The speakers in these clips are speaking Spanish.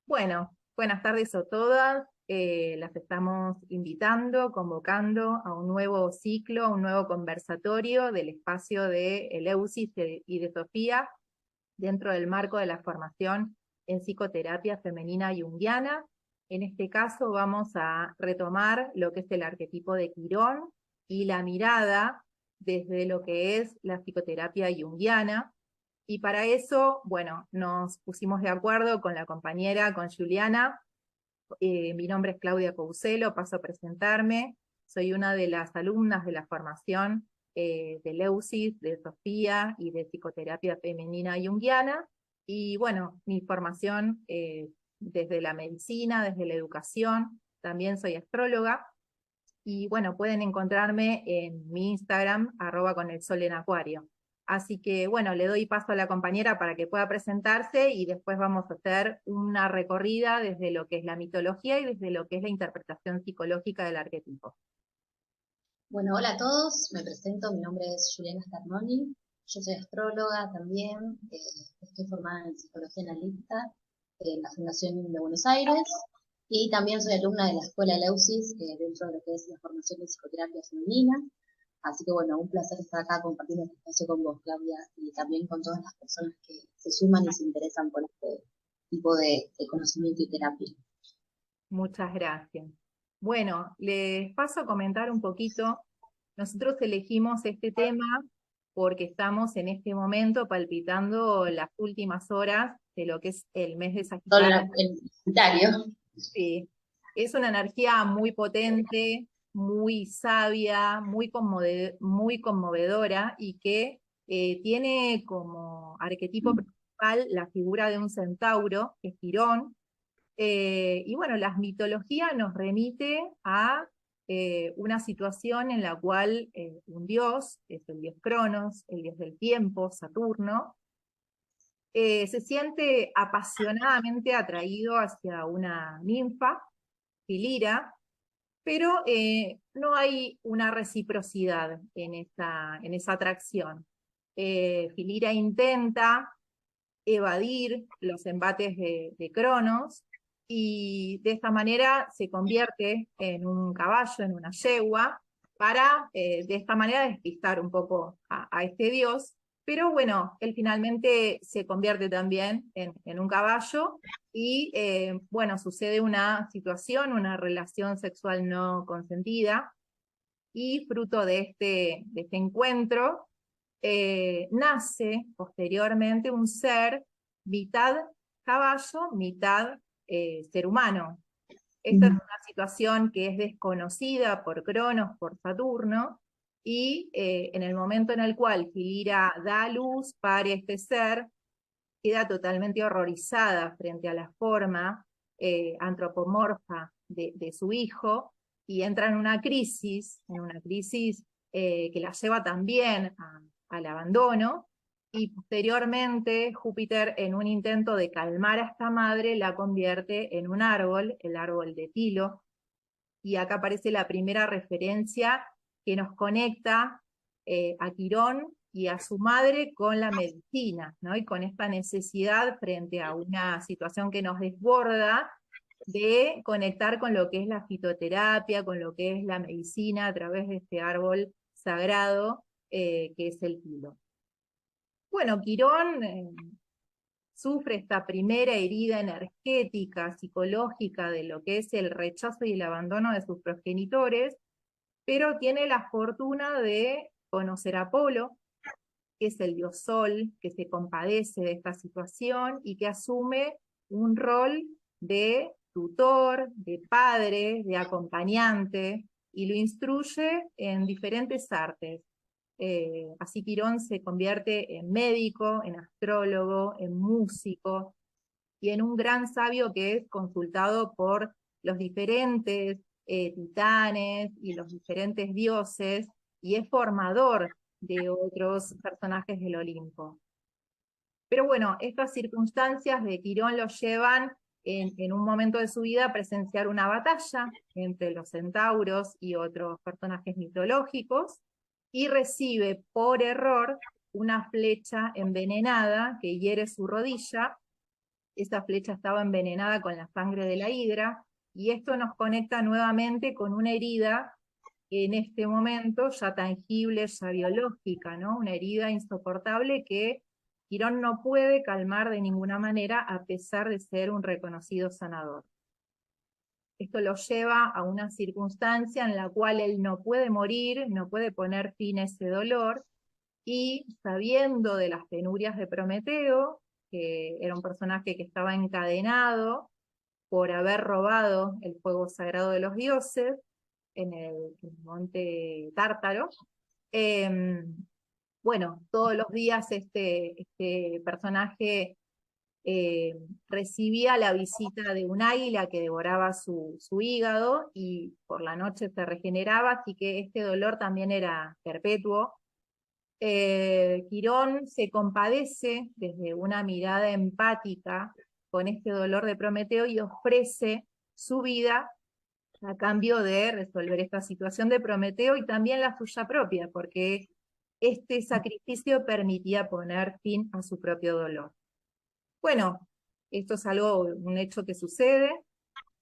Bueno, buenas tardes a todas. Las estamos invitando, convocando a un nuevo ciclo, a un nuevo conversatorio del espacio de Eleusis y de Sofía dentro del marco de la formación en psicoterapia femenina junguiana. En este caso vamos a retomar lo que es el arquetipo de Quirón y la mirada desde lo que es la psicoterapia junguiana. Y para eso, bueno, nos pusimos de acuerdo con la compañera, con Juliana. Mi nombre es Claudia Couselo, paso a presentarme. Soy una de las alumnas de la formación de Leusis, de Sofía y de psicoterapia femenina junguiana. Y bueno, mi formación desde la medicina, desde la educación, también soy astróloga. Y bueno, pueden encontrarme en mi Instagram, @conelsol en acuario. Así que bueno, le doy paso a la compañera para que pueda presentarse y después vamos a hacer una recorrida desde lo que es la mitología y desde lo que es la interpretación psicológica del arquetipo. Bueno, hola a todos, me presento, mi nombre es Juliana Starnoni, yo soy astróloga también, estoy formada en psicología analítica en la Fundación de Buenos Aires y también soy alumna de la Escuela Eleusis dentro de lo que es la formación de psicoterapia femenina. Así que bueno, un placer estar acá compartiendo este espacio con vos, Claudia, y también con todas las personas que se suman y se interesan por este tipo de conocimiento y terapia. Muchas gracias. Bueno, les paso a comentar un poquito. Nosotros elegimos este tema porque estamos en este momento palpitando las últimas horas de lo que es el mes de Todo Sagitario. el comentario. Sí, es una energía muy potente, muy sabia, muy conmovedora y que tiene como arquetipo principal la figura de un centauro, que es Quirón. Y bueno, la mitología nos remite a una situación en la cual un dios, es el dios Cronos, el dios del tiempo, Saturno, se siente apasionadamente atraído hacia una ninfa, Filira, pero no hay una reciprocidad en esa atracción. Filira intenta evadir los embates de Cronos y de esta manera se convierte en un caballo, en una yegua, para de esta manera despistar un poco a este dios. Pero bueno, él finalmente se convierte también en un caballo y bueno, sucede una situación, una relación sexual no consentida y fruto de este encuentro nace posteriormente un ser mitad caballo, mitad ser humano. Esta es una situación que es desconocida por Cronos, por Saturno, y en el momento en el cual Filira da a luz para este ser, queda totalmente horrorizada frente a la forma antropomorfa de su hijo, y entra en una crisis que la lleva también al abandono, y posteriormente Júpiter, en un intento de calmar a esta madre, la convierte en un árbol, el árbol de Tilo, y acá aparece la primera referencia que nos conecta a Quirón y a su madre con la medicina, ¿no? Y con esta necesidad frente a una situación que nos desborda de conectar con lo que es la fitoterapia, con lo que es la medicina a través de este árbol sagrado que es el tilo. Bueno, Quirón sufre esta primera herida energética, psicológica de lo que es el rechazo y el abandono de sus progenitores, pero tiene la fortuna de conocer a Apolo, que es el dios Sol, que se compadece de esta situación y que asume un rol de tutor, de padre, de acompañante, y lo instruye en diferentes artes. Así Quirón se convierte en médico, en astrólogo, en músico y en un gran sabio que es consultado por los diferentes titanes y los diferentes dioses, y es formador de otros personajes del Olimpo. Pero bueno, estas circunstancias de Quirón lo llevan en un momento de su vida a presenciar una batalla entre los centauros y otros personajes mitológicos, y recibe por error una flecha envenenada que hiere su rodilla, esa flecha estaba envenenada con la sangre de la hidra, y esto nos conecta nuevamente con una herida en este momento ya tangible, ya biológica, ¿no? Una herida insoportable que Quirón no puede calmar de ninguna manera a pesar de ser un reconocido sanador. Esto lo lleva a una circunstancia en la cual él no puede morir, no puede poner fin a ese dolor, y sabiendo de las penurias de Prometeo, que era un personaje que estaba encadenado por haber robado el fuego sagrado de los dioses en el monte Tártaro, eh, bueno, todos los días este personaje recibía la visita de un águila que devoraba su hígado y por la noche se regeneraba, así que este dolor también era perpetuo. Quirón se compadece desde una mirada empática con este dolor de Prometeo y ofrece su vida a cambio de resolver esta situación de Prometeo y también la suya propia, porque este sacrificio permitía poner fin a su propio dolor. Bueno, esto es algo, un hecho que sucede,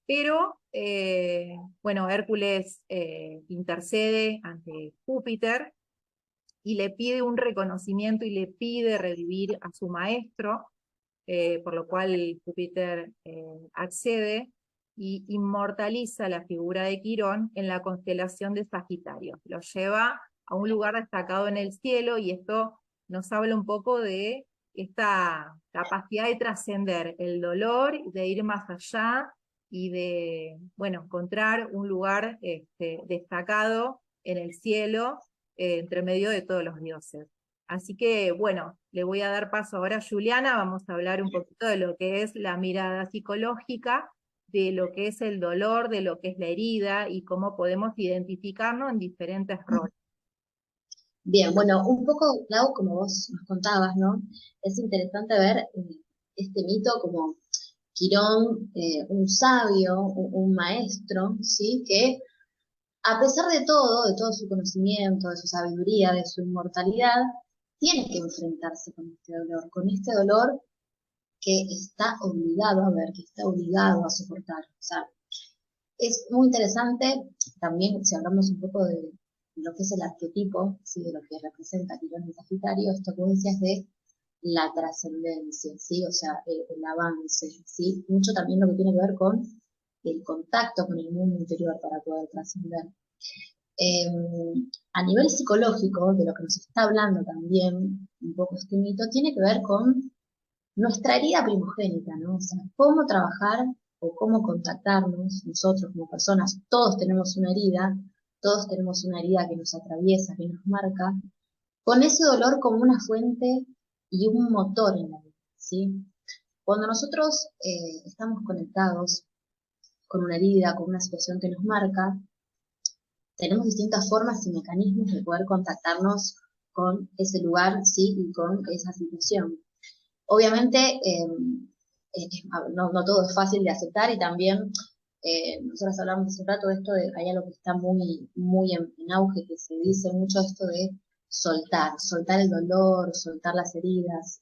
pero bueno, Hércules intercede ante Júpiter y le pide un reconocimiento y le pide revivir a su maestro, por lo cual Júpiter accede y inmortaliza la figura de Quirón en la constelación de Sagitario. Lo lleva a un lugar destacado en el cielo y esto nos habla un poco de esta capacidad de trascender el dolor, de ir más allá y de, bueno, encontrar un lugar destacado en el cielo, entre medio de todos los dioses. Así que, bueno, le voy a dar paso ahora a Juliana, vamos a hablar un poquito de lo que es la mirada psicológica, de lo que es el dolor, de lo que es la herida y cómo podemos identificarnos en diferentes roles. Bien, bueno, un poco, Clau, como vos nos contabas, ¿no? Es interesante ver este mito como Quirón, un sabio, un maestro, ¿sí? Que a pesar de todo su conocimiento, de su sabiduría, de su inmortalidad, tiene que enfrentarse con este dolor que está obligado a ver, que está obligado a soportar. O sea, es muy interesante también, si hablamos un poco de lo que es el arquetipo, ¿sí? De lo que representa Quirón en Sagitario, esto que decías de la trascendencia, ¿sí? O sea, el avance, ¿sí? Mucho también lo que tiene que ver con el contacto con el mundo interior para poder trascender. Eh, a nivel psicológico, de lo que nos está hablando también un poco este mito, tiene que ver con nuestra herida primogénita, ¿no? O sea, cómo trabajar o cómo contactarnos nosotros como personas. Todos tenemos una herida que nos atraviesa, que nos marca, con ese dolor como una fuente y un motor en la vida, ¿sí? Cuando nosotros estamos conectados con una herida, con una situación que nos marca, tenemos distintas formas y mecanismos de poder contactarnos con ese lugar, ¿sí? Y con esa situación. Obviamente, no todo es fácil de aceptar y también nosotros hablamos hace un rato de esto, de hay algo que está muy en auge, que se dice mucho esto de soltar el dolor, soltar las heridas.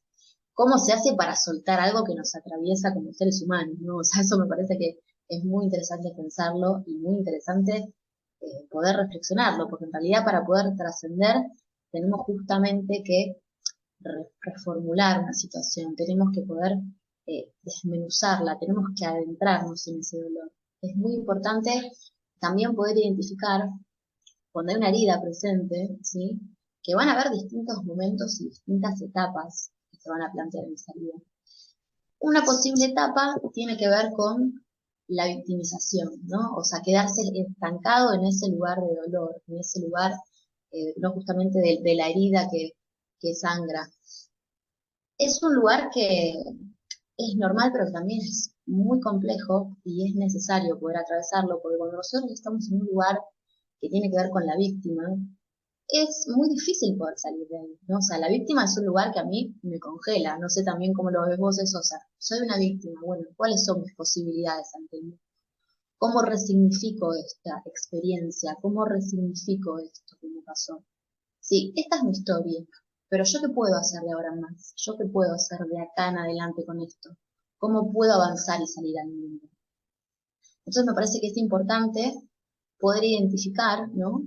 ¿Cómo se hace para soltar algo que nos atraviesa como seres humanos, ¿no? O sea, eso me parece que es muy interesante pensarlo y muy interesante poder reflexionarlo, porque en realidad para poder trascender tenemos justamente que reformular una situación, tenemos que poder desmenuzarla, tenemos que adentrarnos en ese dolor. Es muy importante también poder identificar cuando hay una herida presente, ¿sí? Que van a haber distintos momentos y distintas etapas que se van a plantear en esa herida. Una posible etapa tiene que ver con la victimización, ¿no? O sea, quedarse estancado en ese lugar de dolor, en ese lugar, no justamente de la herida que sangra. Es un lugar que es normal, pero también es muy complejo y es necesario poder atravesarlo, porque cuando nosotros estamos en un lugar que tiene que ver con la víctima, es muy difícil poder salir de ahí, ¿no? O sea, la víctima es un lugar que a mí me congela, no sé también cómo lo ves vos eso, o sea, soy una víctima, bueno, ¿cuáles son mis posibilidades ante el mundo? ¿Cómo resignifico esta experiencia? ¿Cómo resignifico esto que me pasó? Sí, esta es mi historia, pero ¿yo qué puedo hacer de ahora en más? ¿Yo qué puedo hacer de acá en adelante con esto? ¿Cómo puedo avanzar y salir al mundo? Entonces me parece que es importante poder identificar, ¿no?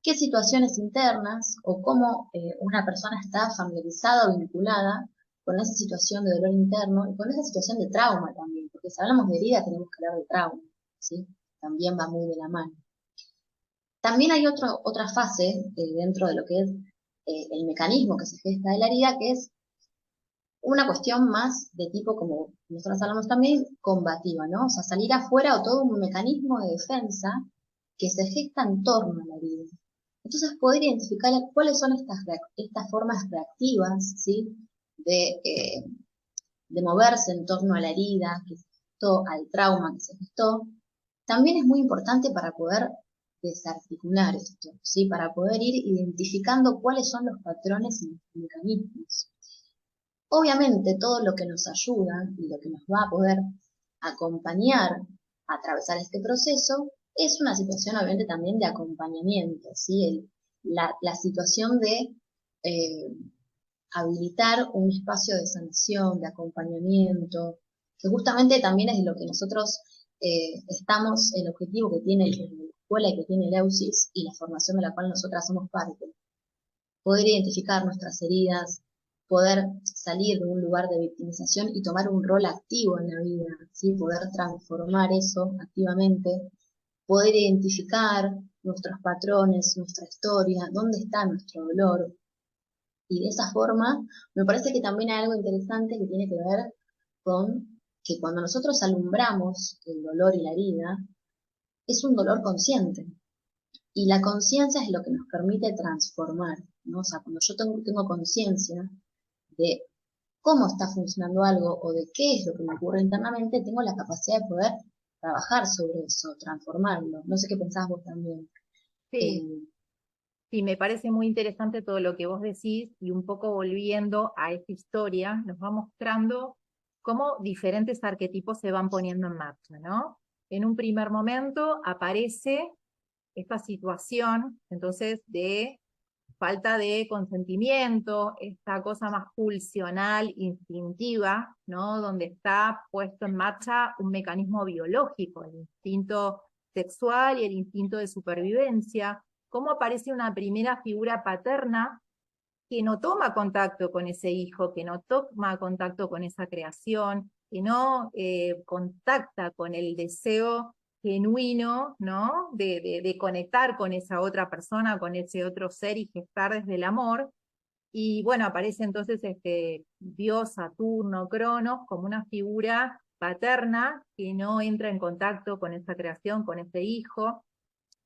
Qué situaciones internas o cómo una persona está familiarizada o vinculada con esa situación de dolor interno y con esa situación de trauma también, porque si hablamos de herida tenemos que hablar de trauma, ¿sí? También va muy de la mano. También hay otra fase dentro de lo que es el mecanismo que se gesta de la herida, que es una cuestión más de tipo, como nosotros hablamos también, combativa, ¿no? O sea, salir afuera o todo un mecanismo de defensa que se gesta en torno a la herida. Entonces, poder identificar cuáles son estas formas reactivas, ¿sí? De, eh, de moverse en torno a la herida que se gestó, al trauma que se gestó, también es muy importante para poder desarticular esto, ¿sí? Para poder ir identificando cuáles son los patrones y los mecanismos. Obviamente, todo lo que nos ayuda y lo que nos va a poder acompañar a atravesar este proceso es una situación, obviamente, también de acompañamiento, ¿sí? La situación de eh, habilitar un espacio de sanación, de acompañamiento, que justamente también es lo que nosotros estamos, el objetivo que tiene la escuela y que tiene el EUSIS y la formación de la cual nosotras somos parte. Poder identificar nuestras heridas, poder salir de un lugar de victimización y tomar un rol activo en la vida, ¿sí? Poder transformar eso activamente, poder identificar nuestros patrones, nuestra historia, dónde está nuestro dolor. Y de esa forma, me parece que también hay algo interesante que tiene que ver con que cuando nosotros alumbramos el dolor y la herida, es un dolor consciente. Y la conciencia es lo que nos permite transformar, ¿no? O sea, cuando yo tengo conciencia de cómo está funcionando algo o de qué es lo que me ocurre internamente, tengo la capacidad de poder trabajar sobre eso, transformarlo. No sé qué pensás vos también. Sí, Eh, sí, me parece muy interesante todo lo que vos decís y un poco volviendo a esta historia, nos va mostrando cómo diferentes arquetipos se van poniendo en marcha, ¿no? En un primer momento aparece esta situación, entonces, de falta de consentimiento, esta cosa más pulsional, instintiva, ¿no? Donde está puesto en marcha un mecanismo biológico, el instinto sexual y el instinto de supervivencia. Cómo aparece una primera figura paterna que no toma contacto con ese hijo, que no toma contacto con esa creación, que no contacta con el deseo genuino, ¿no? De conectar con esa otra persona, con ese otro ser y gestar desde el amor. Y bueno, aparece entonces este Dios, Saturno, Cronos, como una figura paterna que no entra en contacto con esa creación, con ese hijo.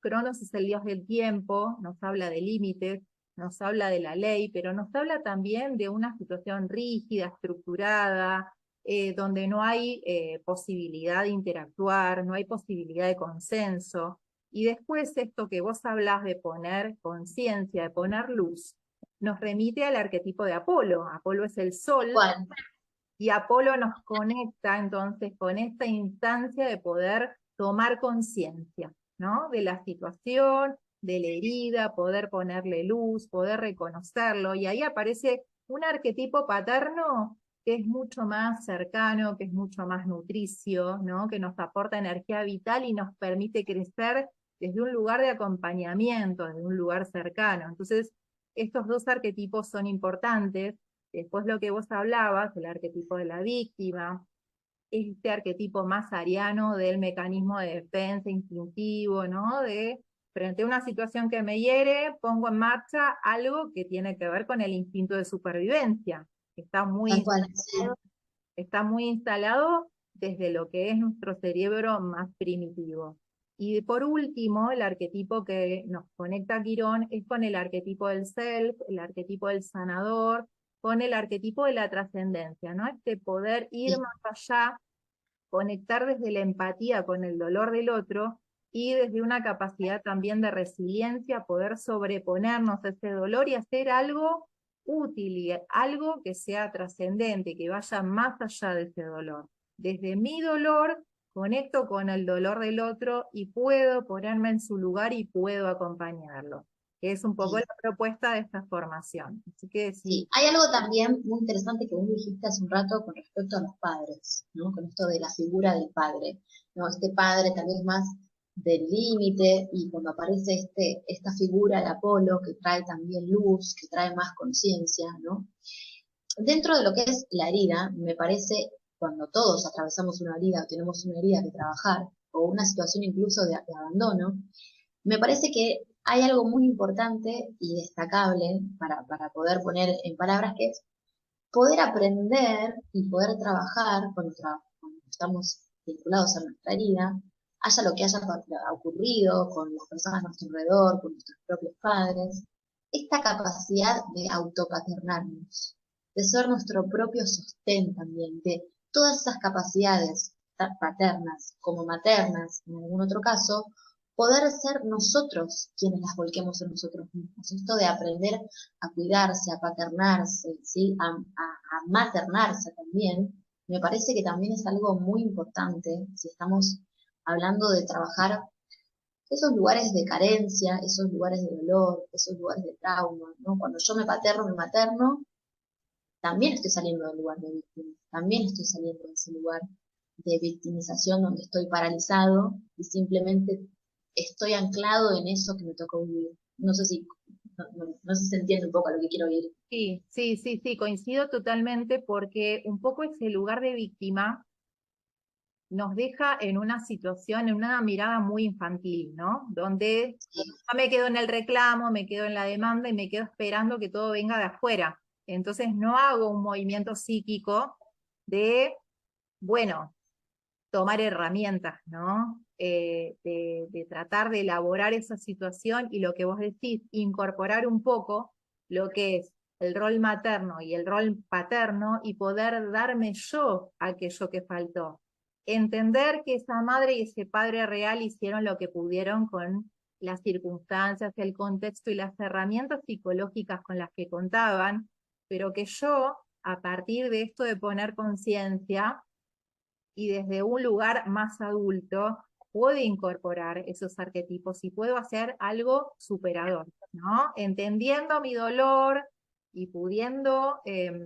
Cronos es el dios del tiempo, nos habla de límites, nos habla de la ley, pero nos habla también de una situación rígida, estructurada, donde no hay posibilidad de interactuar, no hay posibilidad de consenso. Y después esto que vos hablás de poner conciencia, de poner luz, nos remite al arquetipo de Apolo. Apolo es el sol ¿Cuál? y Apolo nos conecta entonces con esta instancia de poder tomar conciencia, ¿no? De la situación, de la herida, poder ponerle luz, poder reconocerlo, y ahí aparece un arquetipo paterno que es mucho más cercano, que es mucho más nutricio, ¿no? Que nos aporta energía vital y nos permite crecer desde un lugar de acompañamiento, desde un lugar cercano. Entonces, estos dos arquetipos son importantes. Después lo que vos hablabas, el arquetipo de la víctima, este arquetipo más ariano del mecanismo de defensa instintivo, ¿no? De frente a una situación que me hiere, pongo en marcha algo que tiene que ver con el instinto de supervivencia, que Tal cual, sí. está muy instalado desde lo que es nuestro cerebro más primitivo. Y por último, el arquetipo que nos conecta a Quirón es con el arquetipo del self, el arquetipo del sanador, con el arquetipo de la trascendencia, ¿no? Este poder ir Sí. más allá, conectar desde la empatía con el dolor del otro y desde una capacidad también de resiliencia, poder sobreponernos a ese dolor y hacer algo útil y algo que sea trascendente, que vaya más allá de ese dolor. Desde mi dolor conecto con el dolor del otro y puedo ponerme en su lugar y puedo acompañarlo. que es un poco Sí, la propuesta de esta formación. Así que sí. sí, Hay algo también muy interesante que vos dijiste hace un rato con respecto a los padres, ¿no? Con esto de la figura del padre, ¿no? Este padre tal vez más del límite y cuando aparece esta figura de Apolo que trae también luz, que trae más conciencia, ¿no? Dentro de lo que es la herida, me parece, cuando todos atravesamos una herida o tenemos una herida que trabajar, o una situación incluso de abandono, me parece que hay algo muy importante y destacable para poder poner en palabras, que es poder aprender y poder trabajar cuando estamos vinculados a nuestra herida, haya lo que haya ocurrido con las personas a nuestro alrededor, con nuestros propios padres, esta capacidad de autopaternarnos, de ser nuestro propio sostén también, de todas esas capacidades paternas como maternas, en algún otro caso, poder ser nosotros quienes las volquemos en nosotros mismos. Esto de aprender a cuidarse, a paternarse, ¿sí? A maternarse también, me parece que también es algo muy importante si estamos hablando de trabajar esos lugares de carencia, esos lugares de dolor, esos lugares de trauma, ¿no? Cuando yo me paterno, me materno, también estoy saliendo del lugar de víctima, también estoy saliendo de ese lugar de victimización donde estoy paralizado y simplemente estoy anclado en eso que me tocó vivir. No sé si se entiende un poco a lo que quiero ir. sí, sí, sí, sí, coincido totalmente porque un poco ese lugar de víctima nos deja en una situación, en una mirada muy infantil, ¿no? Donde yo me quedo en el reclamo, me quedo en la demanda y me quedo esperando que todo venga de afuera. Entonces no hago un movimiento psíquico de, bueno, tomar herramientas, ¿no? De tratar de elaborar esa situación y lo que vos decís, incorporar un poco lo que es el rol materno y el rol paterno y poder darme yo aquello que faltó. Entender que esa madre y ese padre real hicieron lo que pudieron con las circunstancias, el contexto y las herramientas psicológicas con las que contaban, pero que yo, a partir de esto de poner conciencia, y desde un lugar más adulto puedo incorporar esos arquetipos y puedo hacer algo superador, ¿no? Entendiendo mi dolor y pudiendo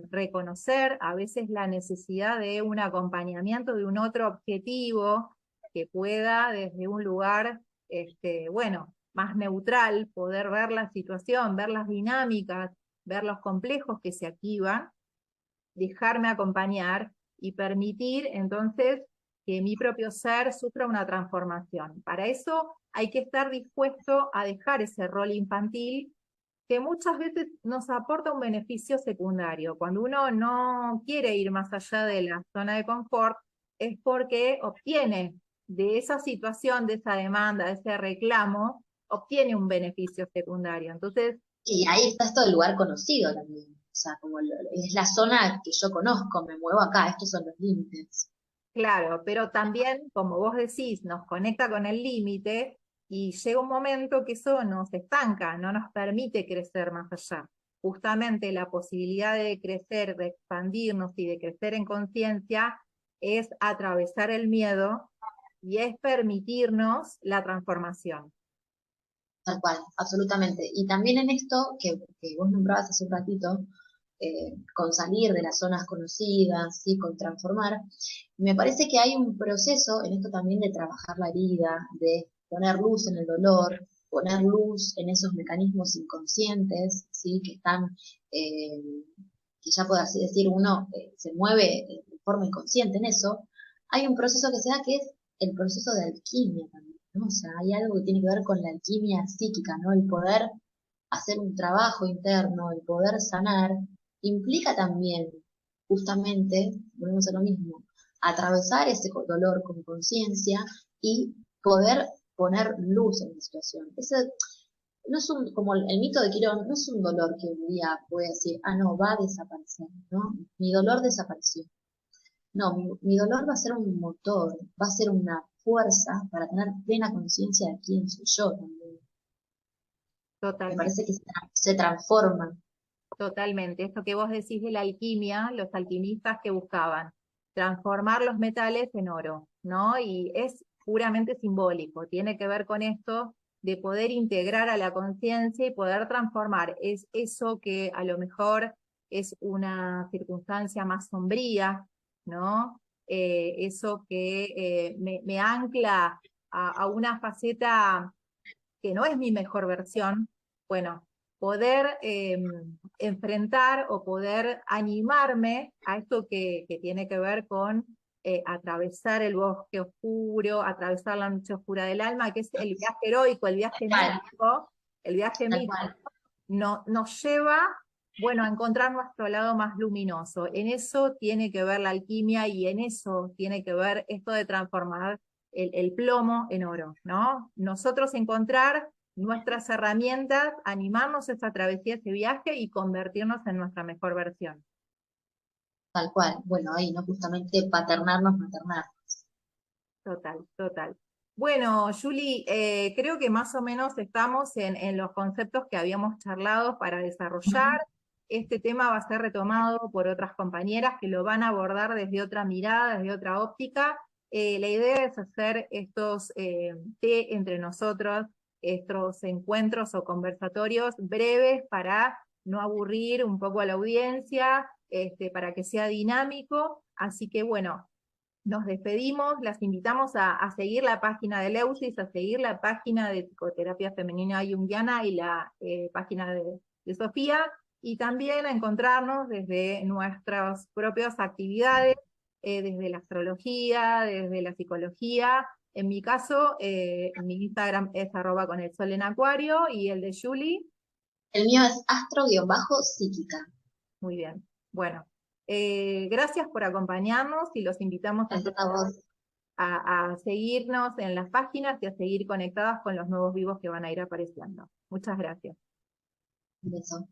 reconocer a veces la necesidad de un acompañamiento de un otro objetivo que pueda desde un lugar, bueno, más neutral, poder ver la situación, ver las dinámicas, ver los complejos que se activan, dejarme acompañar y permitir entonces que mi propio ser sufra una transformación. Para eso hay que estar dispuesto a dejar ese rol infantil que muchas veces nos aporta un beneficio secundario. Cuando uno no quiere ir más allá de la zona de confort, es porque obtiene de esa situación, de esa demanda, de ese reclamo, obtiene un beneficio secundario. Entonces, Y ahí está esto del lugar conocido también. O sea, es la zona que yo conozco, me muevo acá, estos son los límites. claro, pero también, como vos decís, nos conecta con el límite y llega un momento que eso nos estanca, no nos permite crecer más allá. Justamente la posibilidad de crecer, de expandirnos y de crecer en conciencia es atravesar el miedo y es permitirnos la transformación. Tal cual, absolutamente. Y también en esto que vos nombrabas hace un ratito, con salir de las zonas conocidas, ¿sí? Con transformar, me parece que hay un proceso en esto también de trabajar la herida, de poner luz en el dolor, poner luz en esos mecanismos inconscientes, ¿sí? Que están, eh, que ya por así decir, uno se mueve de forma inconsciente en eso. Hay un proceso que se da que es el proceso de alquimia también, ¿no? O sea, hay algo que tiene que ver con la alquimia psíquica, ¿no? El poder hacer un trabajo interno, el poder sanar, implica también, justamente, volvemos a lo mismo, atravesar ese dolor con conciencia y poder poner luz en la situación. Ese no es como el mito de Quirón, no es un dolor que un día puede decir, ah, no, va a desaparecer, ¿no? Mi dolor desapareció. No, mi dolor va a ser un motor, va a ser una fuerza para tener plena conciencia de quién soy yo también. Me Totalmente. parece que se transforma. Totalmente. Esto que vos decís de la alquimia, los alquimistas que buscaban transformar los metales en oro, ¿no? Y es puramente simbólico, tiene que ver con esto de poder integrar a la conciencia y poder transformar. Es eso que a lo mejor es una circunstancia más sombría, ¿no? Eso que me ancla a una faceta que no es mi mejor versión, bueno, poder enfrentar o poder animarme a esto que tiene que ver con atravesar el bosque oscuro, atravesar la noche oscura del alma, que es el viaje heroico, el viaje Tal místico, cual. nos lleva, bueno, a encontrar nuestro lado más luminoso. En eso tiene que ver la alquimia y en eso tiene que ver esto de transformar el plomo en oro, ¿no? Nosotros encontrar nuestras herramientas, animarnos a esta travesía, ese viaje y convertirnos en nuestra mejor versión. Tal cual. Bueno, ahí, ¿no? Justamente paternarnos, maternarnos. Total, total. Bueno, Julie, creo que más o menos estamos en los conceptos que habíamos charlado para desarrollar. Este tema va a ser retomado por otras compañeras que lo van a abordar desde otra mirada, desde otra óptica. La idea es hacer estos té entre nosotros, estos encuentros o conversatorios breves para no aburrir un poco a la audiencia, para que sea dinámico. Así que bueno, nos despedimos, las invitamos a seguir la página de Leusis, a seguir la página de Psicoterapia Femenina Junguiana y la página de Sofía, y también a encontrarnos desde nuestras propias actividades, desde la astrología, desde la psicología. En mi caso, mi Instagram es @con el sol en acuario, y el de Julie. El mío es astro-psíquica. Muy bien. Bueno, gracias por acompañarnos y los invitamos Gracias entonces a vos. a seguirnos en las páginas y a seguir conectadas con los nuevos vivos que van a ir apareciendo. Muchas gracias. Un beso.